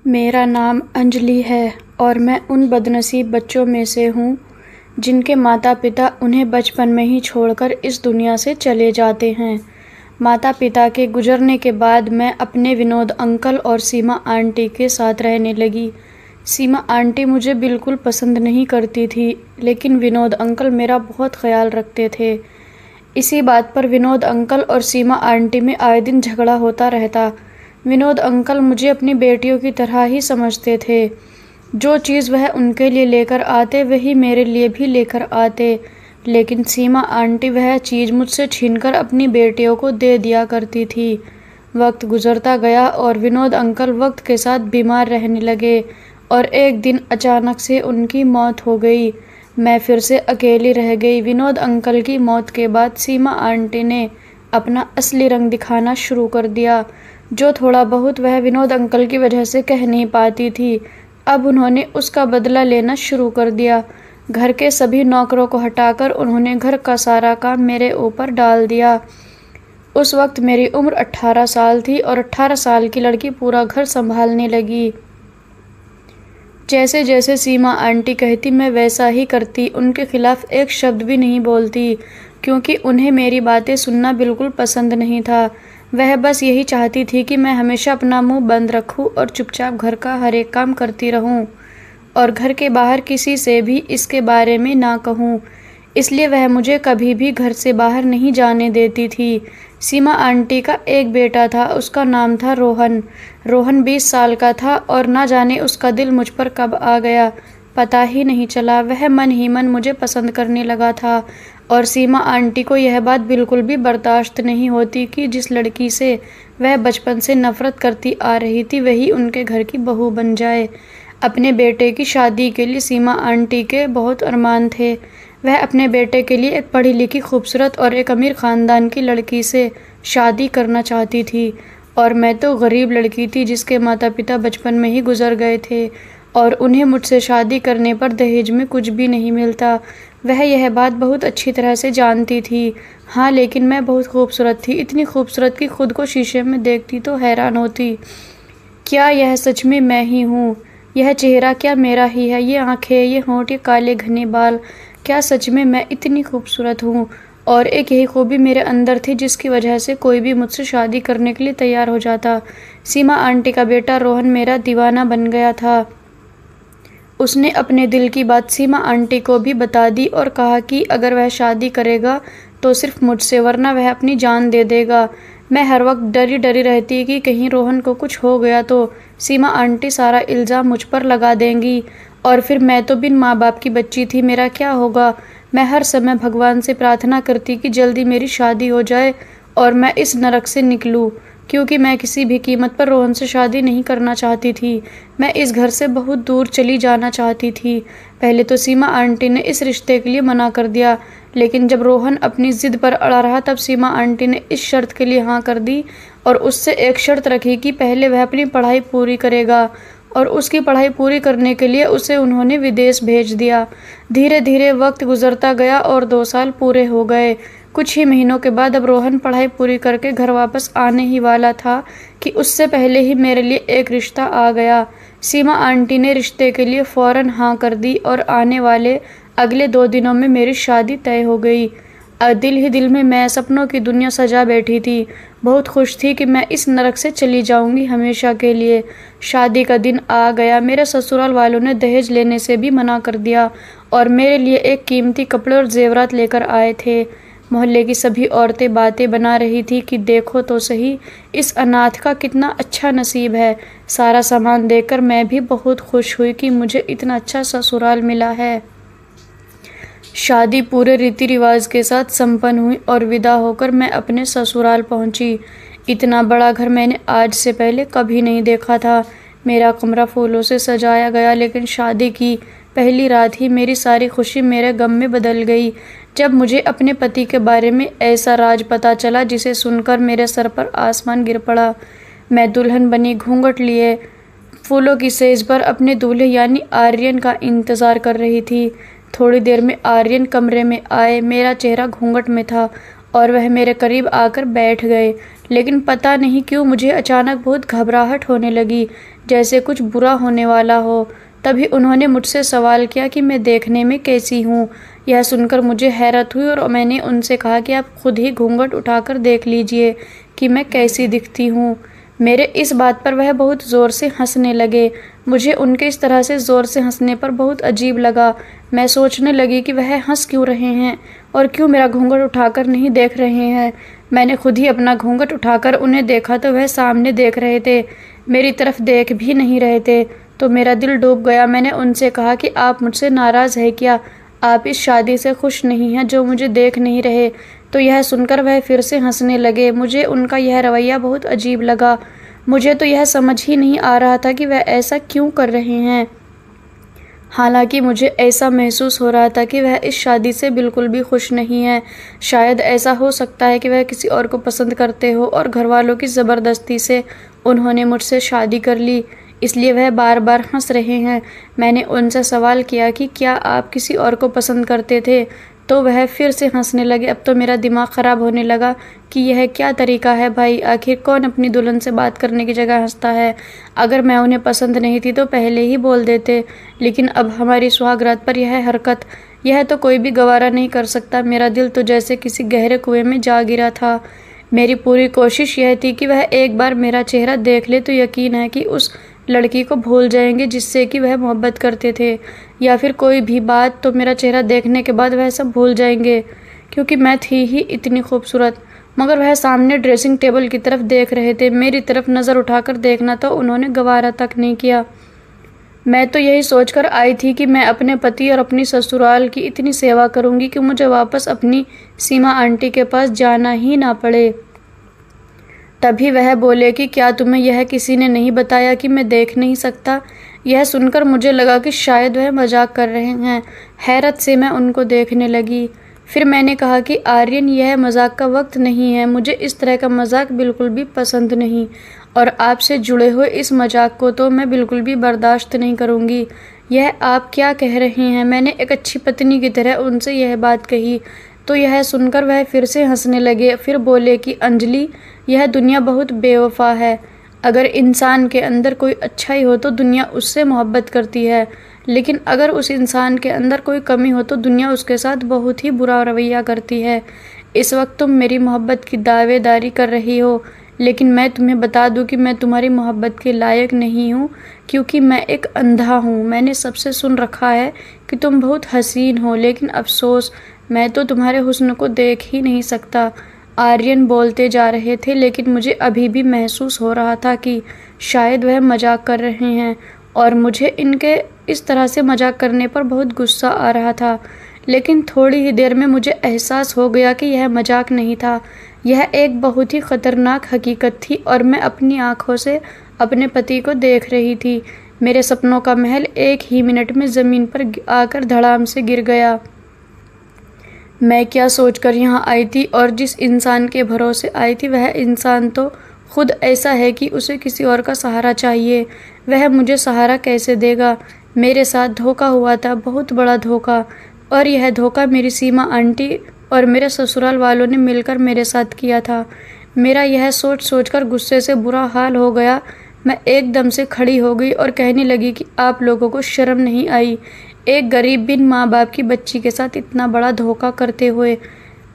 मेरा नाम अंजलि है और मैं उन बदनसीब बच्चों में से हूँ जिनके माता-पिता उन्हें बचपन में ही छोड़कर इस दुनिया से चले जाते हैं। माता-पिता के गुजरने के बाद मैं अपने विनोद अंकल और सीमा आंटी के साथ रहने लगी। सीमा आंटी मुझे बिल्कुल पसंद नहीं करती थी, लेकिन विनोद अंकल मेरा बहुत ख़याल रखते थे। इसी बात पर विनोद अंकल और सीमा आंटी में आए दिन झगड़ा होता रहता। विनोद अंकल मुझे अपनी बेटियों की तरह ही समझते थे। जो चीज़ वह उनके लिए लेकर आते वही मेरे लिए भी लेकर आते, लेकिन सीमा आंटी वह चीज़ मुझसे छीनकर अपनी बेटियों को दे दिया करती थी। वक्त गुजरता गया और विनोद अंकल वक्त के साथ बीमार रहने लगे और एक दिन अचानक से उनकी मौत हो गई। मैं फिर से अकेली रह गई। विनोद अंकल की मौत के बाद सीमा आंटी ने अपना असली रंग दिखाना शुरू कर दिया। जो थोड़ा बहुत वह विनोद अंकल की वजह से कह नहीं पाती थी, अब उन्होंने उसका बदला लेना शुरू कर दिया। घर के सभी नौकरों को हटाकर उन्होंने घर का सारा काम मेरे ऊपर डाल दिया। उस वक्त मेरी उम्र 18 साल थी और 18 साल की लड़की पूरा घर संभालने लगी। जैसे जैसे सीमा आंटी कहती मैं वैसा ही करती, उनके खिलाफ एक शब्द भी नहीं बोलती, क्योंकि उन्हें मेरी बातें सुनना बिल्कुल पसंद नहीं था। वह बस यही चाहती थी कि मैं हमेशा अपना मुंह बंद रखूं और चुपचाप घर का हर एक काम करती रहूं और घर के बाहर किसी से भी इसके बारे में ना कहूं। इसलिए वह मुझे कभी भी घर से बाहर नहीं जाने देती थी। सीमा आंटी का एक बेटा था, उसका नाम था रोहन। रोहन 20 साल का था और ना जाने उसका दिल मुझ पर कब आ गया, पता ही नहीं चला। वह मन ही मन मुझे पसंद करने लगा था और सीमा आंटी को यह बात बिल्कुल भी बर्दाश्त नहीं होती कि जिस लड़की से वह बचपन से नफरत करती आ रही थी वही उनके घर की बहू बन जाए। अपने बेटे की शादी के लिए सीमा आंटी के बहुत अरमान थे। वह अपने बेटे के लिए एक पढ़ी लिखी खूबसूरत और एक अमीर ख़ानदान की लड़की से शादी करना चाहती थी, और मैं तो गरीब लड़की थी जिसके माता पिता बचपन में ही गुजर गए थे और उन्हें मुझसे शादी करने पर दहेज में कुछ भी नहीं मिलता। वह यह बात बहुत अच्छी तरह से जानती थी। हाँ, लेकिन मैं बहुत खूबसूरत थी, इतनी खूबसूरत कि खुद को शीशे में देखती तो हैरान होती। क्या यह सच में मैं ही हूँ? यह चेहरा क्या मेरा ही है? ये आँखें, ये होंठ, ये काले घने बाल, क्या सच में मैं इतनी खूबसूरत हूँ? और एक यही खूबी मेरे अंदर थी जिसकी वजह से कोई भी मुझसे शादी करने के लिए तैयार हो जाता। सीमा आंटी का बेटा रोहन मेरा दीवाना बन गया था। उसने अपने दिल की बात सीमा आंटी को भी बता दी और कहा कि अगर वह शादी करेगा तो सिर्फ मुझसे, वरना वह अपनी जान दे देगा। मैं हर वक्त डरी डरी रहती कि कहीं रोहन को कुछ हो गया तो सीमा आंटी सारा इल्ज़ाम मुझ पर लगा देंगी और फिर मैं तो बिन माँ बाप की बच्ची थी, मेरा क्या होगा। मैं हर समय भगवान से प्रार्थना करती कि जल्दी मेरी शादी हो जाए और मैं इस नरक से निकलूं, क्योंकि मैं किसी भी कीमत पर रोहन से शादी नहीं करना चाहती थी। मैं इस घर से बहुत दूर चली जाना चाहती थी। पहले तो सीमा आंटी ने इस रिश्ते के लिए मना कर दिया, लेकिन जब रोहन अपनी ज़िद पर अड़ा रहा तब सीमा आंटी ने इस शर्त के लिए हाँ कर दी और उससे एक शर्त रखी कि पहले वह अपनी पढ़ाई पूरी करेगा, और उसकी पढ़ाई पूरी करने के लिए उसे उन्होंने विदेश भेज दिया। धीरे धीरे वक्त गुजरता गया और 2 साल पूरे हो गए। कुछ ही महीनों के बाद अब रोहन पढ़ाई पूरी करके घर वापस आने ही वाला था कि उससे पहले ही मेरे लिए एक रिश्ता आ गया। सीमा आंटी ने रिश्ते के लिए फ़ौरन हाँ कर दी और आने वाले अगले 2 दिनों में मेरी शादी तय हो गई। दिल ही दिल में मैं सपनों की दुनिया सजा बैठी थी। बहुत खुश थी कि मैं इस नरक से चली जाऊंगी हमेशा के लिए। शादी का दिन आ गया। मेरे ससुराल वालों ने दहेज लेने से भी मना कर दिया और मेरे लिए एक कीमती कपड़े और जेवरात लेकर आए थे। मोहल्ले की सभी औरतें बातें बना रही थी कि देखो तो सही, इस अनाथ का कितना अच्छा नसीब है। सारा सामान देखकर मैं भी बहुत खुश हुई कि मुझे इतना अच्छा ससुराल मिला है। शादी पूरे रीति रिवाज के साथ संपन्न हुई और विदा होकर मैं अपने ससुराल पहुंची। इतना बड़ा घर मैंने आज से पहले कभी नहीं देखा था। मेरा कमरा फूलों से सजाया गया, लेकिन शादी की पहली रात ही मेरी सारी खुशी मेरे गम में बदल गई जब मुझे अपने पति के बारे में ऐसा राज पता चला जिसे सुनकर मेरे सर पर आसमान गिर पड़ा। मैं दुल्हन बनी, घूंघट लिए, फूलों की सेज पर अपने दूल्हे यानी आर्यन का इंतज़ार कर रही थी। थोड़ी देर में आर्यन कमरे में आए। मेरा चेहरा घूंघट में था और वह मेरे करीब आकर बैठ गए। लेकिन पता नहीं क्यों मुझे अचानक बहुत घबराहट होने लगी, जैसे कुछ बुरा होने वाला हो। तभी उन्होंने मुझसे सवाल किया कि मैं देखने में कैसी हूँ। यह सुनकर मुझे हैरत हुई और मैंने उनसे कहा कि आप खुद ही घूंघट उठाकर देख लीजिए कि मैं कैसी दिखती हूँ। मेरे इस बात पर वह बहुत ज़ोर से हंसने लगे। मुझे उनके इस तरह से ज़ोर से हंसने पर बहुत अजीब लगा। मैं सोचने लगी कि वह हंस क्यों रहे हैं और क्यों मेरा घूंघट उठाकर नहीं देख रहे हैं। मैंने खुद ही अपना घूंघट उठाकर उन्हें देखा तो वह सामने देख रहे थे, मेरी तरफ देख भी नहीं रहे थे। तो मेरा दिल डूब गया। मैंने उनसे कहा कि आप मुझसे नाराज़ है क्या? आप इस शादी से खुश नहीं हैं जो मुझे देख नहीं रहे? तो यह सुनकर वह फिर से हंसने लगे। मुझे उनका यह रवैया बहुत अजीब लगा। मुझे तो यह समझ ही नहीं आ रहा था कि वह ऐसा क्यों कर रहे हैं। हालांकि मुझे ऐसा महसूस हो रहा था कि वह इस शादी से बिल्कुल भी खुश नहीं है। शायद ऐसा हो सकता है कि वह किसी और को पसंद करते हो और घरवालों की ज़बरदस्ती से उन्होंने मुझसे शादी कर ली, इसलिए वह बार बार हंस रहे हैं। मैंने उनसे सवाल किया कि क्या आप किसी और को पसंद करते थे? तो वह फिर से हंसने लगे। अब तो मेरा दिमाग ख़राब होने लगा कि यह क्या तरीका है भाई, आखिर कौन अपनी दुल्हन से बात करने की जगह हंसता है। अगर मैं उन्हें पसंद नहीं थी तो पहले ही बोल देते, लेकिन अब हमारी सुहागरात पर यह हरकत, यह तो कोई भी गवारा नहीं कर सकता। मेरा दिल तो जैसे किसी गहरे कुएं में जा गिरा था। मेरी पूरी कोशिश यह थी कि वह एक बार मेरा चेहरा देख ले तो यकीन है कि उस लड़की को भूल जाएंगे जिससे कि वह मोहब्बत करते थे, या फिर कोई भी बात, तो मेरा चेहरा देखने के बाद वह सब भूल जाएंगे, क्योंकि मैं थी ही इतनी खूबसूरत। मगर वह सामने ड्रेसिंग टेबल की तरफ देख रहे थे। मेरी तरफ नज़र उठाकर देखना तो उन्होंने गवारा तक नहीं किया। मैं तो यही सोचकर आई थी कि मैं अपने पति और अपनी ससुराल की इतनी सेवा करूंगी कि मुझे वापस अपनी सीमा आंटी के पास जाना ही ना पड़े। तभी वह बोले कि क्या तुम्हें यह किसी ने नहीं बताया कि मैं देख नहीं सकता? यह सुनकर मुझे लगा कि शायद वह मजाक कर रहे हैं। हैरत से मैं उनको देखने लगी। फिर मैंने कहा कि आर्यन, यह मजाक का वक्त नहीं है। मुझे इस तरह का मजाक बिल्कुल भी पसंद नहीं, और आपसे जुड़े हुए इस मजाक को तो मैं बिल्कुल भी बर्दाश्त नहीं करूँगी। यह आप क्या कह रहे हैं? मैंने एक अच्छी पत्नी की तरह उनसे यह बात कही। तो यह सुनकर वह फिर से हंसने लगे। फिर बोले कि अंजलि, यह दुनिया बहुत बेवफा है। अगर इंसान के अंदर कोई अच्छाई हो तो दुनिया उससे मोहब्बत करती है, लेकिन अगर उस इंसान के अंदर कोई कमी हो तो दुनिया उसके साथ बहुत ही बुरा रवैया करती है। इस वक्त तुम मेरी मोहब्बत की दावेदारी कर रही हो, लेकिन मैं तुम्हें बता दूं कि मैं तुम्हारी मोहब्बत के लायक नहीं हूँ, क्योंकि मैं एक अंधा हूँ। मैंने सबसे सुन रखा है कि तुम बहुत हसीन हो, लेकिन अफसोस, मैं तो तुम्हारे हुस्न को देख ही नहीं सकता। आर्यन बोलते जा रहे थे, लेकिन मुझे अभी भी महसूस हो रहा था कि शायद वह मजाक कर रहे हैं, और मुझे इनके इस तरह से मजाक करने पर बहुत गुस्सा आ रहा था। लेकिन थोड़ी ही देर में मुझे एहसास हो गया कि यह मजाक नहीं था, यह एक बहुत ही ख़तरनाक हकीकत थी, और मैं अपनी आँखों से अपने पति को देख रही थी। मेरे सपनों का महल एक ही मिनट में ज़मीन पर आकर धड़ाम से गिर गया। मैं क्या सोचकर यहाँ आई थी, और जिस इंसान के भरोसे आई थी वह इंसान तो खुद ऐसा है कि उसे किसी और का सहारा चाहिए। वह मुझे सहारा कैसे देगा? मेरे साथ धोखा हुआ था, बहुत बड़ा धोखा, और यह धोखा मेरी सीमा आंटी और मेरे ससुराल वालों ने मिलकर मेरे साथ किया था। मेरा यह सोच सोचकर गुस्से से बुरा हाल हो गया। मैं एकदम से खड़ी हो गई और कहने लगी कि आप लोगों को शर्म नहीं आई, एक गरीब बिन माँ बाप की बच्ची के साथ इतना बड़ा धोखा करते हुए।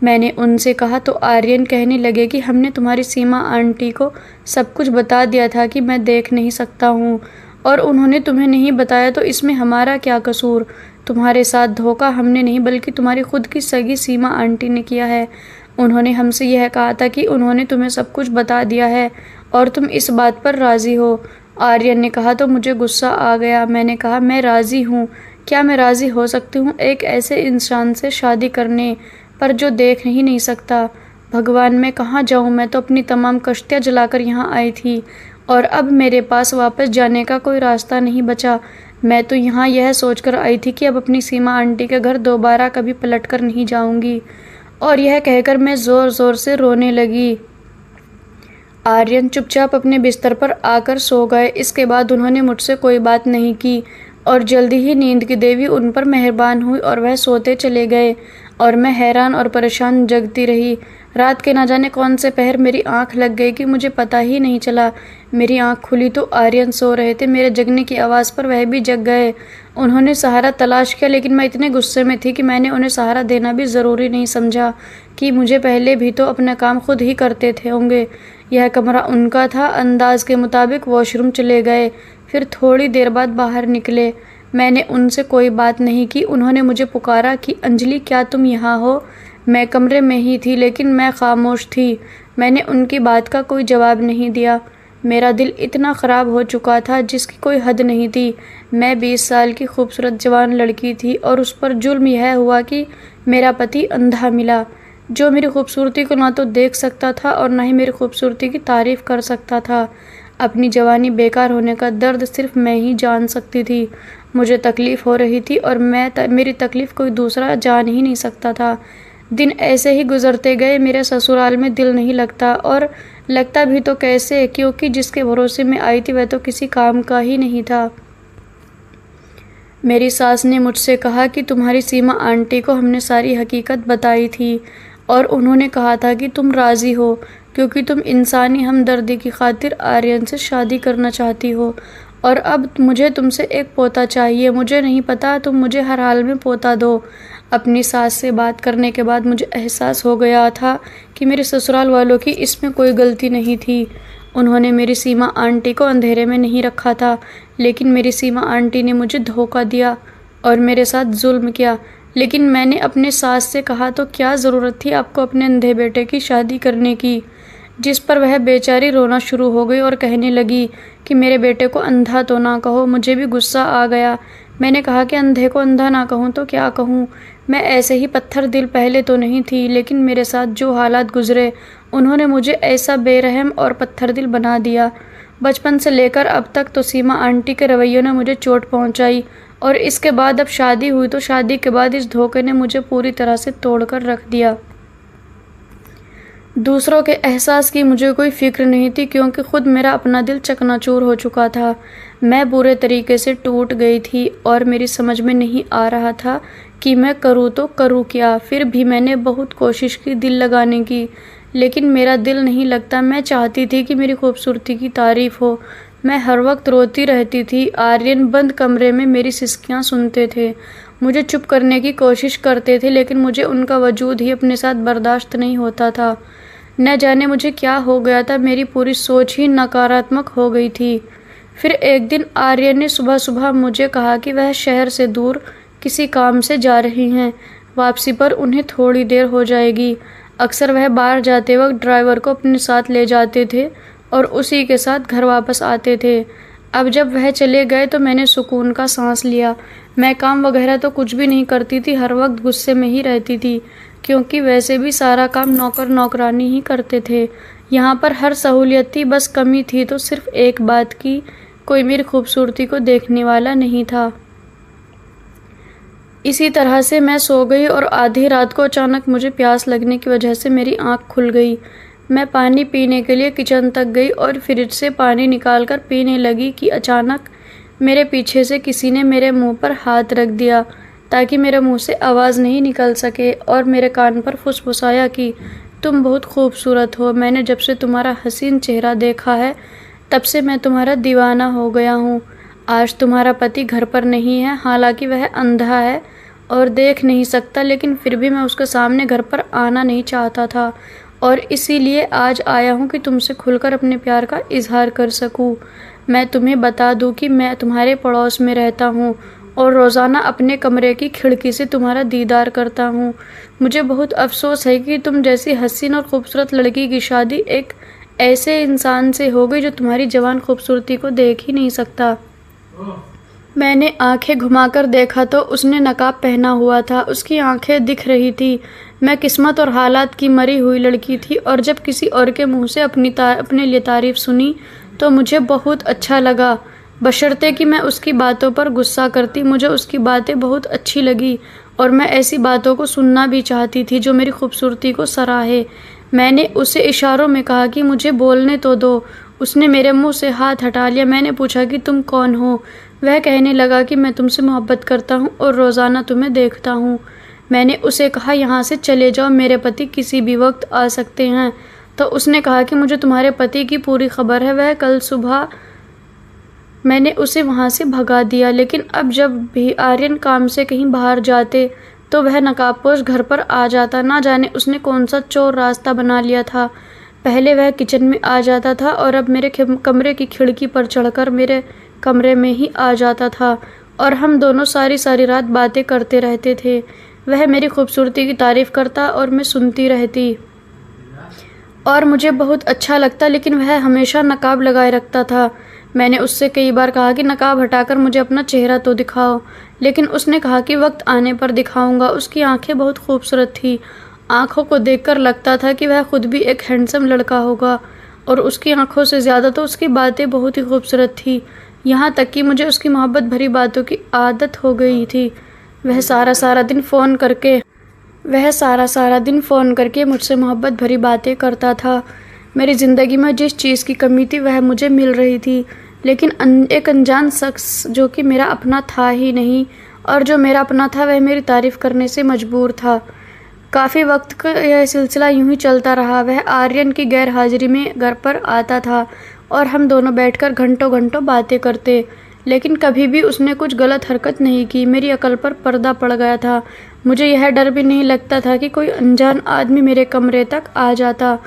मैंने उनसे कहा तो आर्यन कहने लगे कि हमने तुम्हारी सीमा आंटी को सब कुछ बता दिया था कि मैं देख नहीं सकता हूँ, और उन्होंने तुम्हें नहीं बताया तो इसमें हमारा क्या कसूर? तुम्हारे साथ धोखा हमने नहीं बल्कि तुम्हारी खुद की सगी सीमा आंटी ने किया है। उन्होंने हमसे यह कहा था कि उन्होंने तुम्हें सब कुछ बता दिया है और तुम इस बात पर राज़ी हो। आर्यन ने कहा तो मुझे गुस्सा आ गया। मैंने कहा मैं राज़ी हूँ। क्या मैं राज़ी हो सकती हूँ एक ऐसे इंसान से शादी करने पर जो देख ही नहीं सकता? भगवान, मैं कहाँ जाऊँ? मैं तो अपनी तमाम कश्तियाँ जलाकर यहाँ आई थी, और अब मेरे पास वापस जाने का कोई रास्ता नहीं बचा। मैं तो यहाँ यह सोचकर आई थी कि अब अपनी सीमा आंटी के घर दोबारा कभी पलट कर नहीं जाऊँगी। और यह कहकर मैं ज़ोर ज़ोर से रोने लगी। आर्यन चुपचाप अपने बिस्तर पर आकर सो गए। इसके बाद उन्होंने मुझसे कोई बात नहीं की, और जल्दी ही नींद की देवी उन पर मेहरबान हुई और वह सोते चले गए, और मैं हैरान और परेशान जगती रही। रात के ना जाने कौन से पहर मेरी आंख लग गई कि मुझे पता ही नहीं चला। मेरी आंख खुली तो आर्यन सो रहे थे। मेरे जगने की आवाज़ पर वह भी जग गए। उन्होंने सहारा तलाश किया, लेकिन मैं इतने गुस्से में थी कि मैंने उन्हें सहारा देना भी ज़रूरी नहीं समझा कि मुझे पहले भी तो अपना काम खुद ही करते थे होंगे। यह कमरा उनका था। अंदाज के मुताबिक वॉशरूम चले गए, फिर थोड़ी देर बाद बाहर निकले। मैंने उनसे कोई बात नहीं की। उन्होंने मुझे पुकारा कि अंजलि, क्या तुम यहाँ हो? मैं कमरे में ही थी, लेकिन मैं खामोश थी। मैंने उनकी बात का कोई जवाब नहीं दिया। मेरा दिल इतना ख़राब हो चुका था जिसकी कोई हद नहीं थी। मैं 20 साल की खूबसूरत जवान लड़की थी और उस पर जुल्म यह हुआ कि मेरा पति अंधा मिला, जो मेरी खूबसूरती को ना तो देख सकता था और ना ही मेरी खूबसूरती की तारीफ़ कर सकता था। अपनी जवानी बेकार होने का दर्द सिर्फ मैं ही जान सकती थी। मुझे तकलीफ़ हो रही थी और मेरी तकलीफ़ कोई दूसरा जान ही नहीं सकता था। दिन ऐसे ही गुजरते गए। मेरे ससुराल में दिल नहीं लगता, और लगता भी तो कैसे, क्योंकि जिसके भरोसे में आई थी वह तो किसी काम का ही नहीं था। मेरी सास ने मुझसे कहा कि तुम्हारी सीमा आंटी को हमने सारी हकीकत बताई थी और उन्होंने कहा था कि तुम राज़ी हो, क्योंकि तुम इंसानी हमदर्दी की खातिर आर्यन से शादी करना चाहती हो, और अब मुझे तुमसे एक पोता चाहिए। मुझे नहीं पता, तुम मुझे हर हाल में पोता दो। अपनी सास से बात करने के बाद मुझे एहसास हो गया था कि मेरे ससुराल वालों की इसमें कोई गलती नहीं थी। उन्होंने मेरी सीमा आंटी को अंधेरे में नहीं रखा था, लेकिन मेरी सीमा आंटी ने मुझे धोखा दिया और मेरे साथ जुल्म किया। लेकिन मैंने अपने सास से कहा तो क्या ज़रूरत थी आपको अपने अंधे बेटे की शादी करने की, जिस पर वह बेचारी रोना शुरू हो गई और कहने लगी कि मेरे बेटे को अंधा तो ना कहो। मुझे भी गुस्सा आ गया। मैंने कहा कि अंधे को अंधा ना कहूँ तो क्या कहूँ। मैं ऐसे ही पत्थर दिल पहले तो नहीं थी, लेकिन मेरे साथ जो हालात गुजरे उन्होंने मुझे ऐसा बेरहम और पत्थर दिल बना दिया। बचपन से लेकर अब तक तो सीमा आंटी के रवैयों ने मुझे चोट पहुंचाई, और इसके बाद अब शादी हुई तो शादी के बाद इस धोखे ने मुझे पूरी तरह से तोड़कर रख दिया। दूसरों के एहसास की मुझे कोई फिक्र नहीं थी, क्योंकि खुद मेरा अपना दिल चकनाचूर हो चुका था। मैं बुरे तरीके से टूट गई थी और मेरी समझ में नहीं आ रहा था कि मैं करूँ तो करूँ क्या। फिर भी मैंने बहुत कोशिश की दिल लगाने की, लेकिन मेरा दिल नहीं लगता। मैं चाहती थी कि मेरी खूबसूरती की तारीफ़ हो। मैं हर वक्त रोती रहती थी। आर्यन बंद कमरे में मेरी सिसकियाँ सुनते थे, मुझे चुप करने की कोशिश करते थे, लेकिन मुझे उनका वजूद ही अपने साथ बर्दाश्त नहीं होता था। न जाने मुझे क्या हो गया था, मेरी पूरी सोच ही नकारात्मक हो गई थी। फिर एक दिन आर्यन ने सुबह सुबह मुझे कहा कि वह शहर से दूर किसी काम से जा रही हैं। वापसी पर उन्हें थोड़ी देर हो जाएगी। अक्सर वह बाहर जाते वक्त ड्राइवर को अपने साथ ले जाते थे और उसी के साथ घर वापस आते थे। अब जब वह चले गए तो मैंने सुकून का सांस लिया। मैं काम वगैरह तो कुछ भी नहीं करती थी, हर वक्त गुस्से में ही रहती थी, क्योंकि वैसे भी सारा काम नौकर नौकरानी ही करते थे। यहाँ पर हर सहूलियत थी, बस कमी थी तो सिर्फ एक बात की, कोई मेरी खूबसूरती को देखने वाला नहीं था। इसी तरह से मैं सो गई और आधी रात को अचानक मुझे प्यास लगने की वजह से मेरी आँख खुल गई। मैं पानी पीने के लिए किचन तक गई और फ्रिज से पानी निकालकर पीने लगी कि अचानक मेरे पीछे से किसी ने मेरे मुंह पर हाथ रख दिया ताकि मेरे मुंह से आवाज़ नहीं निकल सके, और मेरे कान पर फुसफुसाया कि तुम बहुत खूबसूरत हो। मैंने जब से तुम्हारा हसीन चेहरा देखा है तब से मैं तुम्हारा दीवाना हो गया हूँ। आज तुम्हारा पति घर पर नहीं है, हालांकि वह अंधा है और देख नहीं सकता, लेकिन फिर भी मैं उसके सामने घर पर आना नहीं चाहता था, और इसीलिए आज आया हूँ कि तुमसे खुलकर अपने प्यार का इजहार कर सकूँ। मैं तुम्हें बता दूँ कि मैं तुम्हारे पड़ोस में रहता हूँ और रोज़ाना अपने कमरे की खिड़की से तुम्हारा दीदार करता हूँ। मुझे बहुत अफसोस है कि तुम जैसी हसीन और खूबसूरत लड़की की शादी एक ऐसे इंसान से हो गई जो तुम्हारी जवान खूबसूरती को देख ही नहीं सकता। मैंने आंखें घुमाकर देखा तो उसने नकाब पहना हुआ था। उसकी आंखें दिख रही थी। मैं किस्मत और हालात की मरी हुई लड़की थी, और जब किसी और के मुंह से अपने लिए तारीफ़ सुनी तो मुझे बहुत अच्छा लगा, बशर्ते कि मैं उसकी बातों पर गुस्सा करती। मुझे उसकी बातें बहुत अच्छी लगी और मैं ऐसी बातों को सुनना भी चाहती थी जो मेरी खूबसूरती को सराहे। मैंने उसे इशारों में कहा कि मुझे बोलने तो दो। उसने मेरे मुंह से हाथ हटा लिया। मैंने पूछा कि तुम कौन हो? वह कहने लगा कि मैं तुमसे मोहब्बत करता हूँ और रोज़ाना तुम्हें देखता हूँ। मैंने उसे कहा, यहाँ से चले जाओ, मेरे पति किसी भी वक्त आ सकते हैं। तो उसने कहा कि मुझे तुम्हारे पति की पूरी खबर है, वह कल सुबह। मैंने उसे वहाँ से भगा दिया। लेकिन अब जब भी आर्यन काम से कहीं बाहर जाते तो वह नकाबपोश घर पर आ जाता। ना जाने उसने कौन सा चोर रास्ता बना लिया था। पहले वह किचन में आ जाता था और अब मेरे कमरे की खिड़की पर चढ़कर मेरे कमरे में ही आ जाता था और हम दोनों सारी सारी रात बातें करते रहते थे। वह मेरी खूबसूरती की तारीफ़ करता और मैं सुनती रहती और मुझे बहुत अच्छा लगता, लेकिन वह हमेशा नकाब लगाए रखता था। मैंने उससे कई बार कहा कि नकाब हटाकर मुझे अपना चेहरा तो दिखाओ, लेकिन उसने कहा कि वक्त आने पर दिखाऊंगा। उसकी आंखें बहुत खूबसूरत थी। आंखों को देखकर लगता था कि वह खुद भी एक हैंडसम लड़का होगा और उसकी आंखों से ज़्यादा तो उसकी बातें बहुत ही खूबसूरत थी। यहाँ तक कि मुझे उसकी मोहब्बत भरी बातों की आदत हो गई थी। वह सारा सारा दिन फ़ोन करके मुझसे मोहब्बत भरी बातें करता था। मेरी ज़िंदगी में जिस चीज़ की कमी थी वह मुझे मिल रही थी, लेकिन एक अनजान शख्स जो कि मेरा अपना था ही नहीं, और जो मेरा अपना था वह मेरी तारीफ़ करने से मजबूर था। काफ़ी वक्त का यह सिलसिला यूं ही चलता रहा। वह आर्यन की गैर हाजिरी में घर पर आता था और हम दोनों बैठकर घंटों घंटों बातें करते, लेकिन कभी भी उसने कुछ गलत हरकत नहीं की। मेरी अकल पर पर्दा पड़ गया था। मुझे यह डर भी नहीं लगता था कि कोई अनजान आदमी मेरे कमरे तक आ जाता।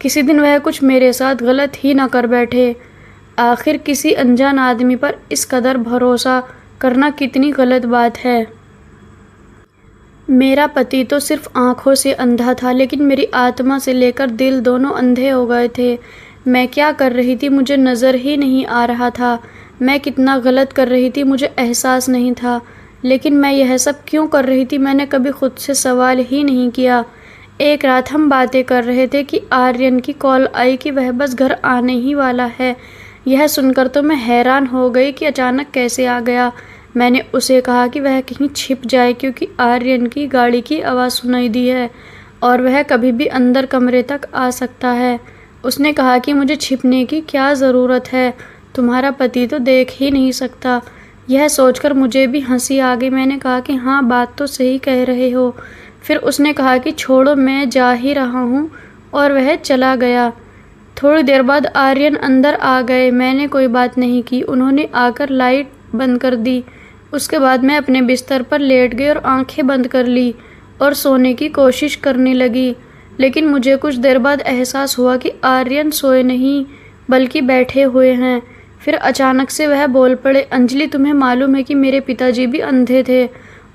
किसी दिन वह कुछ मेरे साथ गलत ही ना कर बैठे। आखिर किसी अनजान आदमी पर इस कदर भरोसा करना कितनी गलत बात है। मेरा पति तो सिर्फ आंखों से अंधा था, लेकिन मेरी आत्मा से लेकर दिल दोनों अंधे हो गए थे। मैं क्या कर रही थी मुझे नज़र ही नहीं आ रहा था। मैं कितना गलत कर रही थी मुझे एहसास नहीं था। लेकिन मैं यह सब क्यों कर रही थी मैंने कभी खुद से सवाल ही नहीं किया। एक रात हम बातें कर रहे थे कि आर्यन की कॉल आई कि वह बस घर आने ही वाला है। यह सुनकर तो मैं हैरान हो गई कि अचानक कैसे आ गया। मैंने उसे कहा कि वह कहीं छिप जाए, क्योंकि आर्यन की गाड़ी की आवाज़ सुनाई दी है और वह कभी भी अंदर कमरे तक आ सकता है। उसने कहा कि मुझे छिपने की क्या ज़रूरत है, तुम्हारा पति तो देख ही नहीं सकता। यह सोचकर मुझे भी हंसी आ गई। मैंने कहा कि हाँ, बात तो सही कह रहे हो। फिर उसने कहा कि छोड़ो, मैं जा ही रहा हूँ, और वह चला गया। थोड़ी देर बाद आर्यन अंदर आ गए। मैंने कोई बात नहीं की। उन्होंने आकर लाइट बंद कर दी। उसके बाद मैं अपने बिस्तर पर लेट गई और आंखें बंद कर ली और सोने की कोशिश करने लगी। लेकिन मुझे कुछ देर बाद एहसास हुआ कि आर्यन सोए नहीं बल्कि बैठे हुए हैं। फिर अचानक से वह बोल पड़े, अंजलि, तुम्हें मालूम है कि मेरे पिताजी भी अंधे थे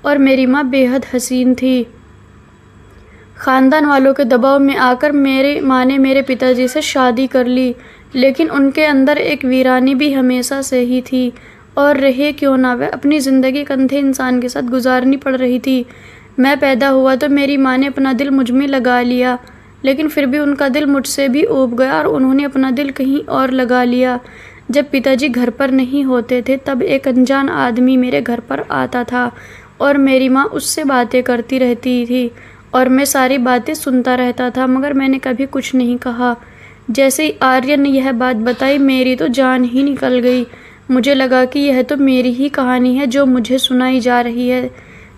और मेरी माँ बेहद हसीन थी। ख़ानदान वालों के दबाव में आकर मेरी माँ ने मेरे पिताजी से शादी कर ली, लेकिन उनके अंदर एक वीरानी भी हमेशा से ही थी, और रहे क्यों ना, वह अपनी ज़िंदगी एक अंधे इंसान के साथ गुजारनी पड़ रही थी। मैं पैदा हुआ तो मेरी माँ ने अपना दिल मुझ में लगा लिया, लेकिन फिर भी उनका दिल मुझसे भी ऊब गया और उन्होंने अपना दिल कहीं और लगा लिया। जब पिताजी घर पर नहीं होते थे तब एक अनजान आदमी मेरे घर पर आता था और मेरी माँ उससे बातें करती रहती थी और मैं सारी बातें सुनता रहता था, मगर मैंने कभी कुछ नहीं कहा। जैसे ही आर्यन ने यह बात बताई मेरी तो जान ही निकल गई। मुझे लगा कि यह तो मेरी ही कहानी है जो मुझे सुनाई जा रही है,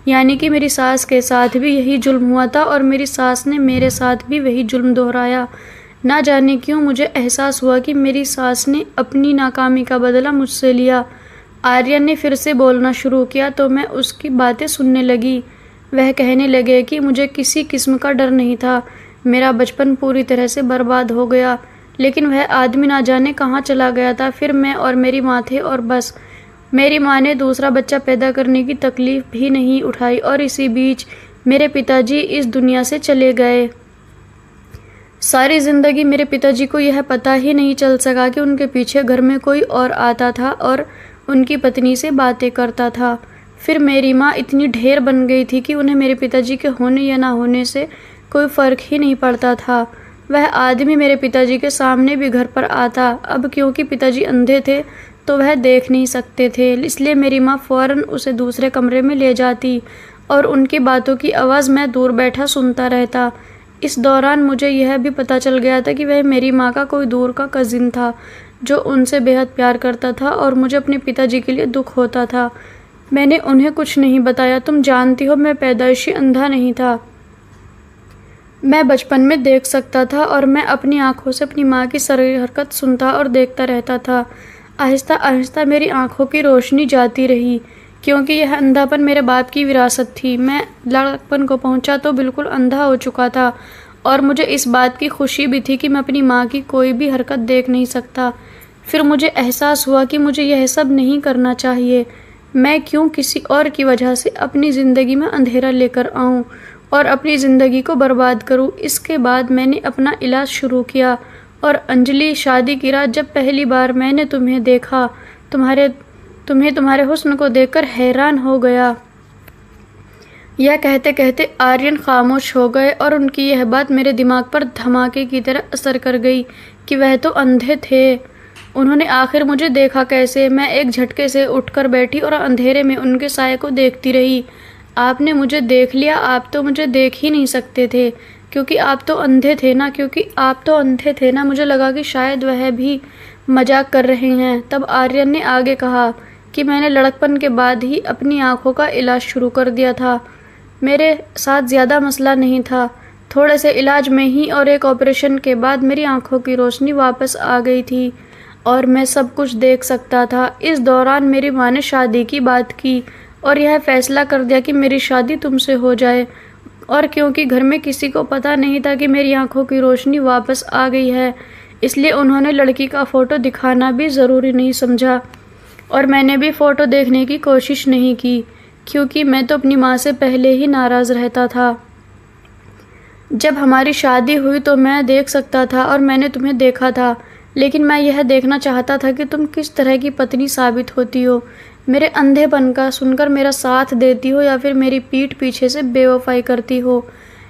यानी कि मेरी सास के साथ भी यही जुल्म हुआ था और मेरी सास ने मेरे साथ भी वही जुल्म दोहराया। ना जाने क्यों मुझे एहसास हुआ कि मेरी सास ने अपनी नाकामी का बदला मुझसे लिया। आर्यन ने फिर से बोलना शुरू किया तो मैं उसकी बातें सुनने लगी। वह कहने लगे कि मुझे किसी किस्म का डर नहीं था। मेरा बचपन पूरी तरह से बर्बाद हो गया, लेकिन वह आदमी ना जाने कहाँ चला गया था। फिर मैं और मेरी माँ थे और बस। मेरी माँ ने दूसरा बच्चा पैदा करने की तकलीफ भी नहीं उठाई और इसी बीच मेरे पिताजी इस दुनिया से चले गए। सारी ज़िंदगी मेरे पिताजी को यह पता ही नहीं चल सका कि उनके पीछे घर में कोई और आता था और उनकी पत्नी से बातें करता था। फिर मेरी माँ इतनी ढेर बन गई थी कि उन्हें मेरे पिताजी के होने या ना होने से कोई फ़र्क ही नहीं पड़ता था। वह आदमी मेरे पिताजी के सामने भी घर पर आता। अब क्योंकि पिताजी अंधे थे तो वह देख नहीं सकते थे, इसलिए मेरी माँ फ़ौरन उसे दूसरे कमरे में ले जाती और उनकी बातों की आवाज़ मैं दूर बैठा सुनता रहता। इस दौरान मुझे यह भी पता चल गया था कि वह मेरी माँ का कोई दूर का कज़िन था जो उनसे बेहद प्यार करता था और मुझे अपने पिताजी के लिए दुख होता था। मैंने उन्हें कुछ नहीं बताया। तुम जानती हो मैं पैदाइशी अंधा नहीं था। मैं बचपन में देख सकता था और मैं अपनी आंखों से अपनी माँ की सारी हरकत सुनता और देखता रहता था। आहिस्ता आहिस्ता मेरी आंखों की रोशनी जाती रही, क्योंकि यह अंधापन मेरे बाप की विरासत थी। मैं लड़कपन को पहुंचा तो बिल्कुल अंधा हो चुका था और मुझे इस बात की खुशी भी थी कि मैं अपनी माँ की कोई भी हरकत देख नहीं सकता। फिर मुझे एहसास हुआ कि मुझे यह सब नहीं करना चाहिए। मैं क्यों किसी और की वजह से अपनी ज़िंदगी में अंधेरा लेकर आऊं और अपनी ज़िंदगी को बर्बाद करूं। इसके बाद मैंने अपना इलाज शुरू किया। और अंजलि, शादी की रात जब पहली बार मैंने तुम्हें देखा, तुम्हारे हुस्न को देखकर हैरान हो गया। यह कहते कहते आर्यन खामोश हो गए और उनकी यह बात मेरे दिमाग पर धमाके की तरह असर कर गई कि वह तो अंधे थे। उन्होंने आखिर मुझे देखा कैसे? मैं एक झटके से उठकर बैठी और अंधेरे में उनके साये को देखती रही। आपने मुझे देख लिया? आप तो मुझे देख ही नहीं सकते थे, क्योंकि आप तो अंधे थे ना। मुझे लगा कि शायद वह भी मजाक कर रहे हैं। तब आर्यन ने आगे कहा कि मैंने लड़कपन के बाद ही अपनी आंखों का इलाज शुरू कर दिया था। मेरे साथ ज़्यादा मसला नहीं था। थोड़े से इलाज में ही और एक ऑपरेशन के बाद मेरी आंखों की रोशनी वापस आ गई थी और मैं सब कुछ देख सकता था। इस दौरान मेरी माँ ने शादी की बात की और यह फैसला कर दिया कि मेरी शादी तुमसे हो जाए। और क्योंकि घर में किसी को पता नहीं था कि मेरी आंखों की रोशनी वापस आ गई है, इसलिए उन्होंने लड़की का फ़ोटो दिखाना भी ज़रूरी नहीं समझा और मैंने भी फ़ोटो देखने की कोशिश नहीं की, क्योंकि मैं तो अपनी माँ से पहले ही नाराज़ रहता था। जब हमारी शादी हुई तो मैं देख सकता था और मैंने तुम्हें देखा था, लेकिन मैं यह देखना चाहता था कि तुम किस तरह की पत्नी साबित होती हो। मेरे अंधेपन का सुनकर मेरा साथ देती हो या फिर मेरी पीठ पीछे से बेवफाई करती हो।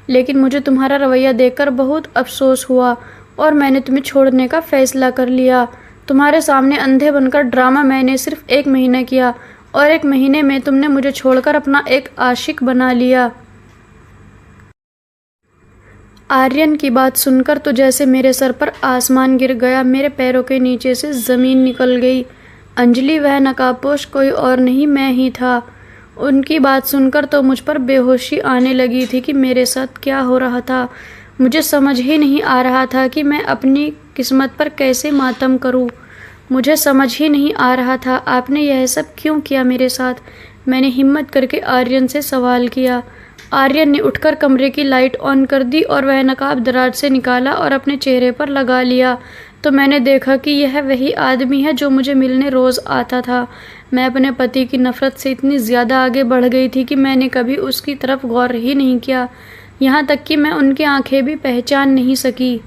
लेकिन मुझे तुम्हारा रवैया देखकर बहुत अफसोस हुआ और मैंने तुम्हें छोड़ने का फ़ैसला कर लिया। तुम्हारे सामने अंधे बनकर ड्रामा मैंने सिर्फ 1 महीना किया और 1 महीने में तुमने मुझे छोड़कर अपना एक आशिक बना लिया। आर्यन की बात सुनकर तो जैसे मेरे सर पर आसमान गिर गया, मेरे पैरों के नीचे से ज़मीन निकल गई। अंजलि, वह नकाबपोश कोई और नहीं, मैं ही था। उनकी बात सुनकर तो मुझ पर बेहोशी आने लगी थी कि मेरे साथ क्या हो रहा था। मुझे समझ ही नहीं आ रहा था कि मैं अपनी किस्मत पर कैसे मातम करूं। मुझे समझ ही नहीं आ रहा था, आपने यह सब क्यों किया मेरे साथ? मैंने हिम्मत करके आर्यन से सवाल किया। आर्यन ने उठकर कमरे की लाइट ऑन कर दी और वह नकाब दराज से निकाला और अपने चेहरे पर लगा लिया। तो मैंने देखा कि यह वही आदमी है जो मुझे मिलने रोज़ आता था। मैं अपने पति की नफ़रत से इतनी ज़्यादा आगे बढ़ गई थी कि मैंने कभी उसकी तरफ गौर ही नहीं किया, यहाँ तक कि मैं उनकी आंखें भी पहचान नहीं सकी।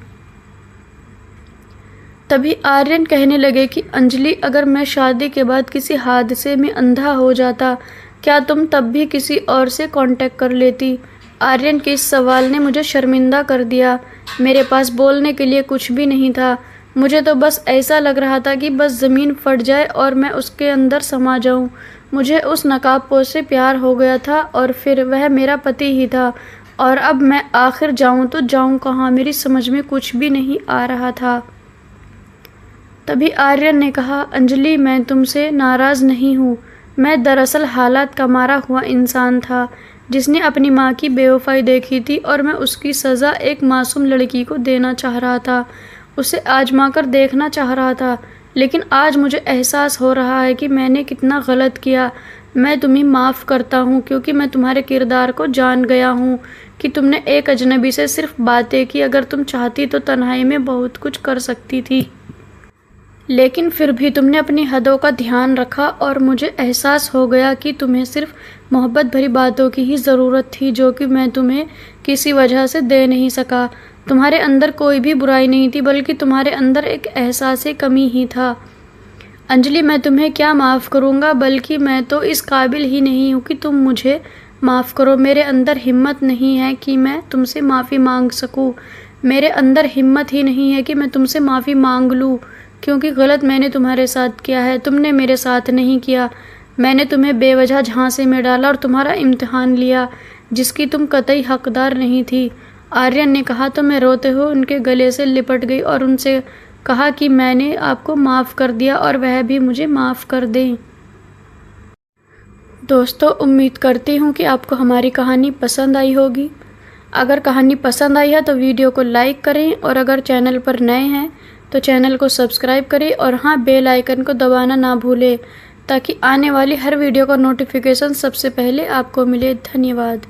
तभी आर्यन कहने लगे कि अंजलि, अगर मैं शादी के बाद किसी हादसे में अंधा हो जाता, क्या तुम तब भी किसी और से कांटेक्ट कर लेती? आर्यन के इस सवाल ने मुझे शर्मिंदा कर दिया। मेरे पास बोलने के लिए कुछ भी नहीं था। मुझे तो बस ऐसा लग रहा था कि बस ज़मीन फट जाए और मैं उसके अंदर समा जाऊं। मुझे उस नकाबपोश से प्यार हो गया था और फिर वह मेरा पति ही था। और अब मैं आखिर जाऊं तो जाऊं कहाँ? मेरी समझ में कुछ भी नहीं आ रहा था। तभी आर्यन ने कहा, अंजलि, मैं तुमसे नाराज़ नहीं हूँ। मैं दरअसल हालात का मारा हुआ इंसान था जिसने अपनी माँ की बेवफाई देखी थी और मैं उसकी सज़ा एक मासूम लड़की को देना चाह रहा था, उसे आजमा कर देखना चाह रहा था। लेकिन आज मुझे एहसास हो रहा है कि मैंने कितना गलत किया। मैं तुम्हें माफ़ करता हूँ क्योंकि मैं तुम्हारे किरदार को जान गया हूँ कि तुमने एक अजनबी से सिर्फ बातें की। अगर तुम चाहती तो तन्हाई में बहुत कुछ कर सकती थी, लेकिन फिर भी तुमने अपनी हदों का ध्यान रखा और मुझे एहसास हो गया कि तुम्हें सिर्फ मोहब्बत भरी बातों की ही ज़रूरत थी, जो कि मैं तुम्हें किसी वजह से दे नहीं सका। तुम्हारे अंदर कोई भी बुराई नहीं थी, बल्कि तुम्हारे अंदर एक एहसास कमी ही था। अंजलि, मैं तुम्हें क्या माफ़ करूँगा, बल्कि मैं तो इस काबिल ही नहीं हूँ कि तुम मुझे माफ़ करो। मेरे अंदर हिम्मत नहीं है कि मैं तुमसे माफ़ी मांग सकूँ। मेरे अंदर हिम्मत ही नहीं है कि मैं तुमसे माफ़ी मांग लूँ, क्योंकि गलत मैंने तुम्हारे साथ किया है, तुमने मेरे साथ नहीं किया। मैंने तुम्हें बेवजह झांसे में डाला और तुम्हारा इम्तिहान लिया जिसकी तुम कतई हकदार नहीं थी। आर्यन ने कहा तो मैं रोते हुए उनके गले से लिपट गई और उनसे कहा कि मैंने आपको माफ़ कर दिया और वह भी मुझे माफ़ कर दें। दोस्तों, उम्मीद करती हूँ कि आपको हमारी कहानी पसंद आई होगी। अगर कहानी पसंद आई है तो वीडियो को लाइक करें और अगर चैनल पर नए हैं तो चैनल को सब्सक्राइब करें और हाँ, बेल आइकन को दबाना ना भूलें ताकि आने वाली हर वीडियो का नोटिफिकेशन सबसे पहले आपको मिले। धन्यवाद।